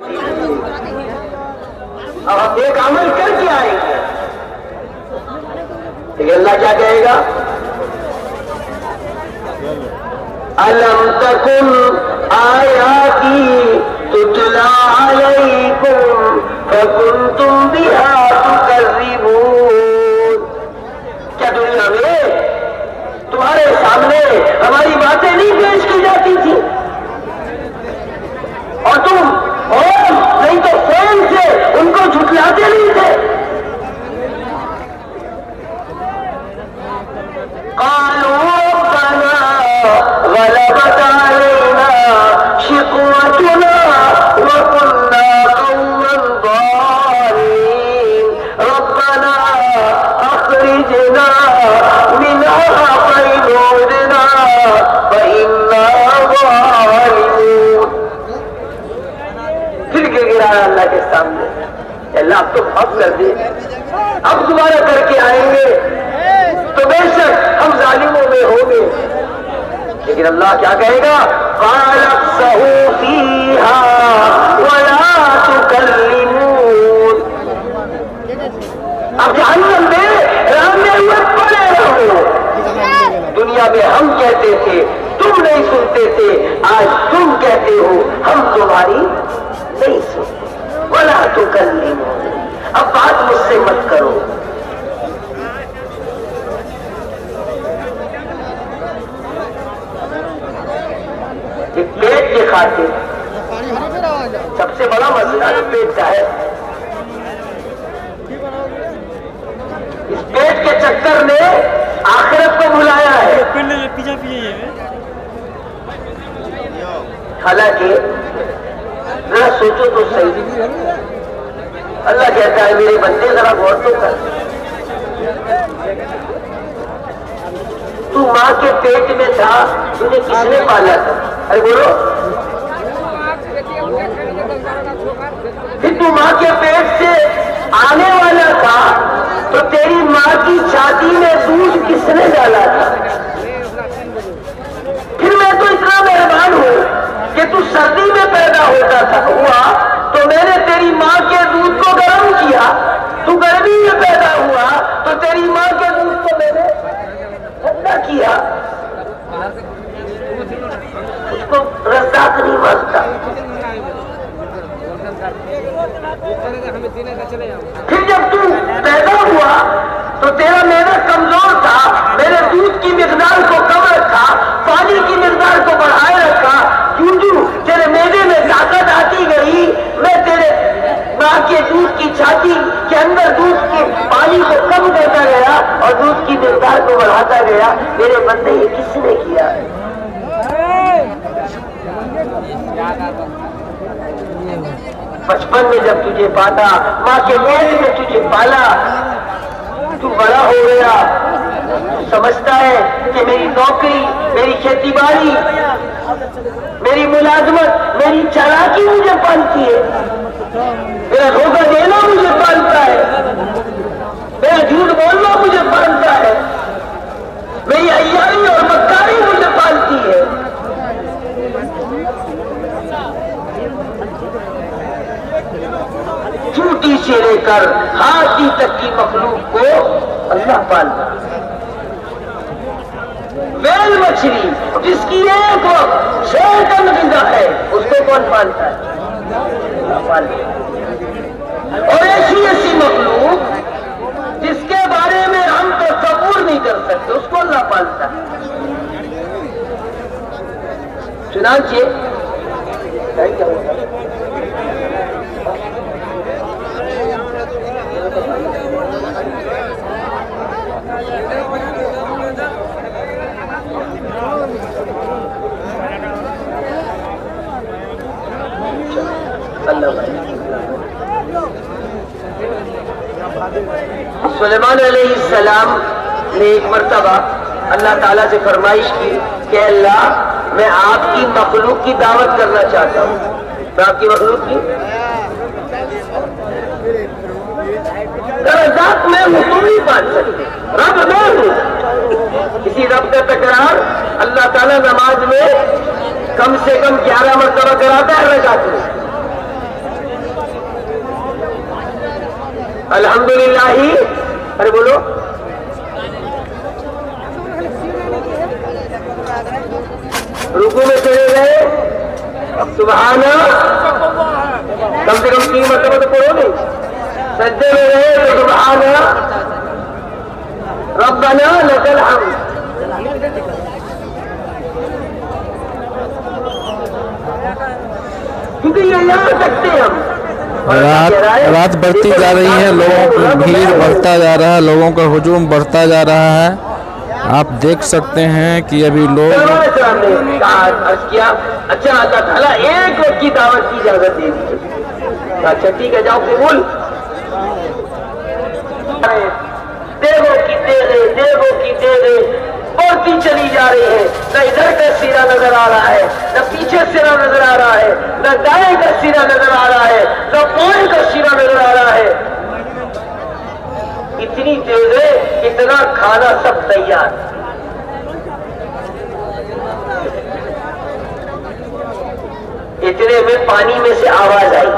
अब हम एक अमल करके आएंगे, लेकिन अल्लाह क्या कहेगा? अलम तकुन आयाती तुतला अलैकुम फकुंतुम बिहा तुकज़्ज़िबून। क्या दुनिया में तुम्हारे सामने हमारी बातें नहीं पेश की जाती थी और तुम और नहीं तो फैन से उनको झुठलाते नहीं थे? क़ालू रब्बना ग़लबत अलैना शिक़वतुना व कुन्ना क़ौमन ज़ालिमीन रब्बना अख़रिजना मिन्हा फ़इन उदना फ़इन्ना ज़ालिमून। फिर गिराया अल्लाह के सामने, अल्लाह अब तो माफ कर दे, अब दोबारा करके आएंगे तो बेशक हम जालिमों में होंगे। लेकिन अल्लाह क्या कहेगा? फ़अब्सहू फ़ीहा वला तुकल्लिमून। अब जहन्नम में रामने हुए पड़े रहो। दुनिया में हम कहते थे तुम नहीं सुनते थे, आज तुम कहते हो हम तुम्हारी नहीं सुनते। वला तुकल्लिमून, अब बात मुझसे मत करो। पेट के खाते सबसे बड़ा मसला तो पेट का है। इस पेट के चक्कर ने आखिरत को भुलाया है। हालांकि जरा सोचो तो सही, अल्लाह कहता है मेरे बंदे जरा गौर तो कर, तू माँ के पेट में था, तुझे किसने पाला था? अरे बोलो, फिर तू माँ के पेट से आने वाला था तो तेरी माँ की छाती में दूध किसने डाला था? फिर मैं तो इतना मेहरबान हूँ कि तू सर्दी में पैदा होता था हुआ तो मैंने तेरी माँ के दूध को गर्म किया, तू गर्मी में पैदा हुआ तो तेरी माँ के दूध को मैंने ठंडा किया। उसको रज़्ज़ाक़ नहीं मानता। फिर जब तू पैदा हुआ तो तेरा मेरा कमजोर था, मेरे दूध की मिक़दार को कम रखा, पानी की मिक़दार को बढ़ाए रखा। क्यों तेरे मेदे में ताकत आती गई, मैं तेरे माँ के दूध की छाती के अंदर दूध के पानी को कम करता गया और दूध की मिक़दार को बढ़ाता गया। मेरे बंदे ये किसने किया? बचपन में जब तुझे पाला, माँ के पेट में तुझे पाला, तू बड़ा हो गया, समझता है कि मेरी नौकरी, मेरी खेतीबाड़ी, मेरी मुलाजमत, मेरी चालाकी मुझे पालती है, मेरा धोखा देना मुझे पालता है, मेरा झूठ बोलना मुझे पालता है, मेरी अय्यारी और मक्कारी मुझे पालती है। चूटी से लेकर हाथी तक की मखलूक को अल्लाह पालता है। वेल मछली जिसकी एक वक्त 6 टन ग़िज़ा है, उसको कौन पालता है? अल्लाह पालता है। और ऐसी ऐसी मखलूक जिसके बारे में हम तसव्वुर नहीं कर सकते, उसको अल्लाह पालता है। चुनांचे क्या होगा? सुलेमान अलैहिस्सलाम ने एक मर्तबा अल्लाह ताला से फरमाइश की कि अल्लाह मैं आपकी मखलूक की दावत करना चाहता हूँ। मैं आपकी मखलूक की रज़्ज़ाक़ मैं हूँ, तुम नहीं पाल सकते, रब मैं हूँ। इसी रब का तकरार अल्लाह ताला नमाज में कम से कम 11 मरतबा कराता है रकात में। अल्हम्दुलिल्लाह ही, अरे बोलो, रुकू में चले गए, अब सुबहाना कम से कम 3 मरतबा तो पढ़ोगे। सज्जे में गए तो सुबहाना रब्बना लकल हम्द। क्योंकि ये याद रखते हैं हम। रात बढ़ती जा रही है, लोगों की भीड़ बढ़ता जा रहा है, लोगों का हुजूम बढ़ता जा रहा है। आप देख सकते हैं कि अभी लोग किया। अच्छा अल्लाह ताला एक वक्त की दावत की इजाजत दे दी। अच्छा ठीक है, जाओ कबूल। देवों की दे बढ़ती चली जा रही है। न इधर का सिरा नजर आ रहा है, न पीछे सिरा नजर आ रहा है, न दाएं का सिरा नजर आ रहा है, न बाएं का सिरा नजर आ रहा है। इतनी तेज है, इतना खाना सब तैयार। इतने में पानी में से आवाज आई,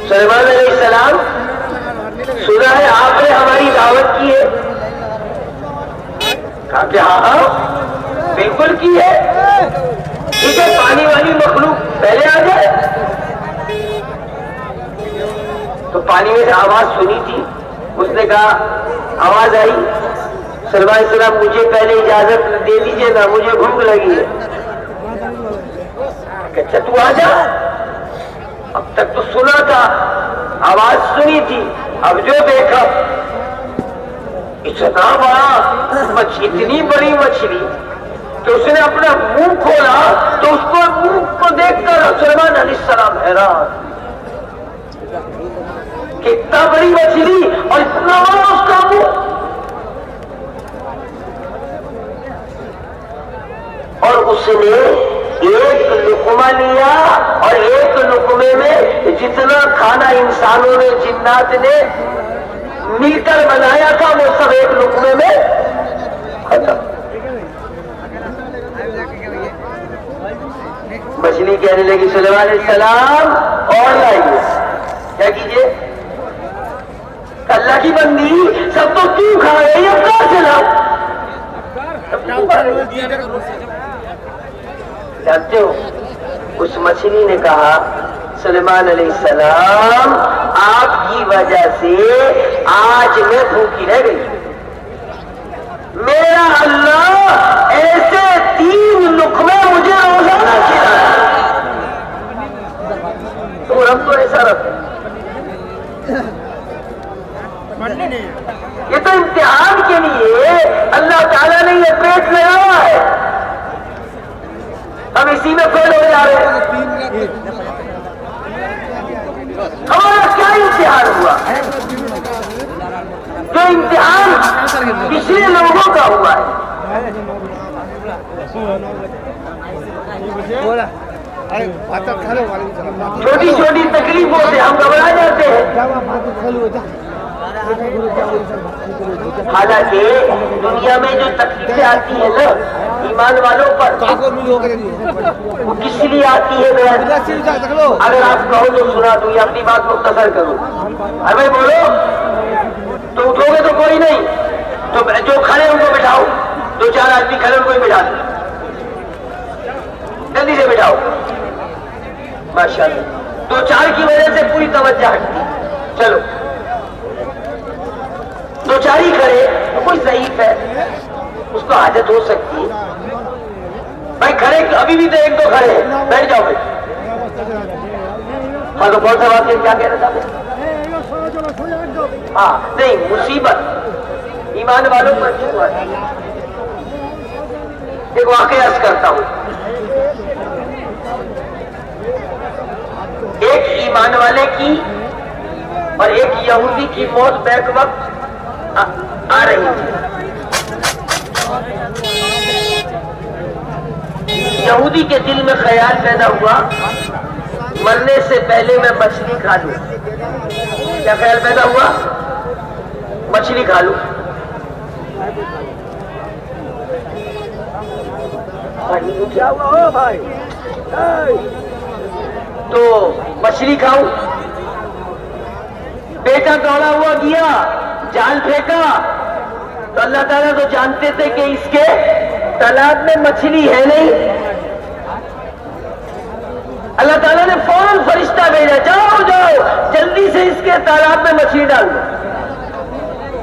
सुलेमान अलैहिस्सलाम, सुना है आपने हमारी दावत की है। कहा कि हाँ बिल्कुल की है। ठीक है, पानी वाली मखलूक पहले आ जाए। तो पानी में से आवाज सुनी थी, उसने कहा, आवाज आई, सलमान सलाम मुझे पहले इजाजत दे दीजिए ना, मुझे भूख लगी है। अच्छा तू आ जा, अब तक तो सुना था, आवाज सुनी थी, अब जो देखा इतना बड़ा इतनी बड़ी मछली कि उसने अपना मुंह खोला तो उसको मुंह को देखकर सुलेमान अलैहिस्सलाम हैरान, कितना बड़ी मछली और इतना बड़ा उसका मुंह। और उसने एक लुकमा लिया और एक लुकमे में जितना खाना इंसानों ने, जिन्नात ने मिलकर बनाया था, वो सब एक लुकमे में खत्म। मछली कहने लगी, सुलेमान अलैहिस्सलाम और लाइए। क्या कीजिए? अल्लाह की बंदी, सब तो तू खा रही है, कहां से लाऊं? जानते हो, उस मछली ने कहा, सुलेमान अलैहिस्सलाम आपकी वजह से आज मैं भूखी रह गई। मेरा अल्लाह ऐसे 3 लुकमे मुझे रोजाना खिलाए। तो रब तो ऐसा रब है। ये तो इम्तिहान के लिए अल्लाह ताला ने ये पेट लगाया है, हम इसी में फेल हो जा रहे हैं। हमारा क्या इम्तिहान हुआ? जो इम्तिहान पिछले लोगों का हुआ है। छोटी छोटी तकलीफों से हम घबरा जाते हैं। हालांकि दुनिया में जो तकलीफें आती है ना ईमान वालों पर, वो किस लिए आती है? अगर आप कहो तो सुना दूं, अपनी बात मुख्तसर करूं। अरे भाई बोलो, तो उठोगे तो कोई नहीं, तो जो खड़े उनको बिठाओ, 2-4 आदमी खड़े उनको ही बिठा दो, जल्दी से बिठाओ। माशाअल्लाह, 2-4 की वजह से पूरी तवज्जो हटती। चलो 2-4 ही खड़े, तो कोई ज़ईफ है, उसको हाजत हो सकती है। भाई खड़े अभी भी तो 1-2 खड़े, बैठ जाओ भाई। हाँ तो कौन सा बात है, क्या कहना चाहते? हाँ नहीं, मुसीबत ईमान वालों पर क्यों हुआ? एक वाकया अर्ज करता हूं। एक ईमान वाले की और एक यहूदी की मौत बैक वक्त आ रही थी। यहूदी के दिल में ख्याल पैदा हुआ, मरने से पहले मैं मछली खा लूं। क्या ख्याल पैदा हुआ? मछली खा लूं। क्या हुआ भाई? तो मछली खाऊं। बेटा दौड़ा हुआ गया, जाल फेंका तो अल्लाह ताला तो जानते थे कि इसके तालाब में मछली है नहीं। अल्लाह ताला ने फौरन फरिश्ता भेजा, जाओ जाओ जल्दी से इसके तालाब में मछली डाल दो।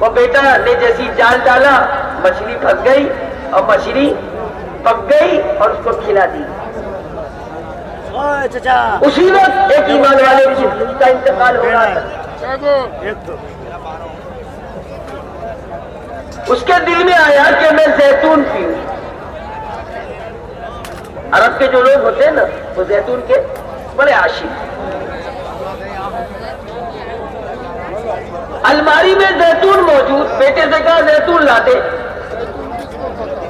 वो बेटा ने जैसी जाल डाला, मछली फंस गई और मछली पक गई और उसको खिला दी। उसी वक्त एक ईमान वाले का इंतकाल हो रहा था। उसके दिल में आया कि मैं जैतून पीऊं। अरब के जो लोग होते हैं ना, वो जैतून के बड़े आशिक। अलमारी में जैतून मौजूद, बेटे से कहा जैतून ला दे।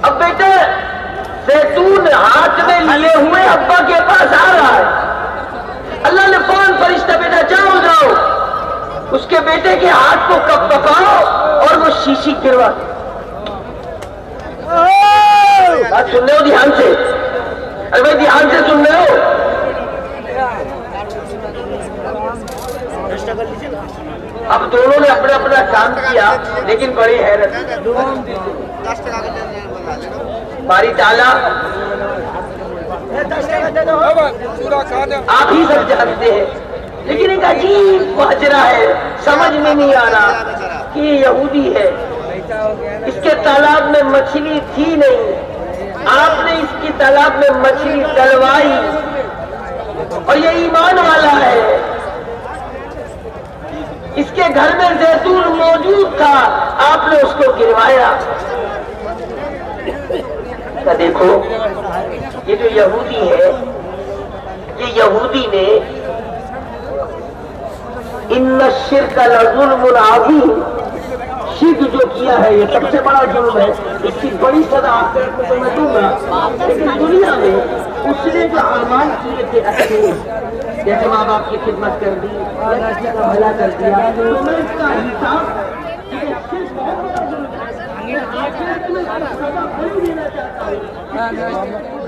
अब बेटे जैतून हाथ में लिए हुए अब्बा के पास आ रहा है। अल्लाह ने फौरन फरिश्ता भेजा, जाओ जाओ उसके बेटे के हाथ को कपाओ और वो शीशी गिरवा। बात सुन रहे हो ध्यान से? अरे भाई ध्यान से सुन रहे हो? अब दोनों ने अपना अपना काम किया, लेकिन बड़ी हैरत, बारी डाला। आप ही सब जानते हैं, लेकिन एक अजीब माजरा है, समझ में नहीं आ रहा कि ये यहूदी है। इसके तालाब में मछली थी नहीं, आपने इसकी तालाब में मछली डलवाई और ये ईमान वाला है। इसके घर में जैतून मौजूद था, आपने उसको गिरवाया। तो देखो ये जो यहूदी है, ये यहूदी ने इन्ना शिर्क लज़ुल्मुन अज़ीम, शिर्क जो किया है ये सबसे बड़ा जुल्म है। इसकी बड़ी सजा आखिरत में तो मैं दूंगा, लेकिन दुनिया में उसने जो अमाल किए थे अच्छे, जैसे माँ बाप की खिदमत कर दी, किसी का भला कर दिया, तो मैं इसका हिसाब आखिरत में सजा नहीं देना चाहता हूँ।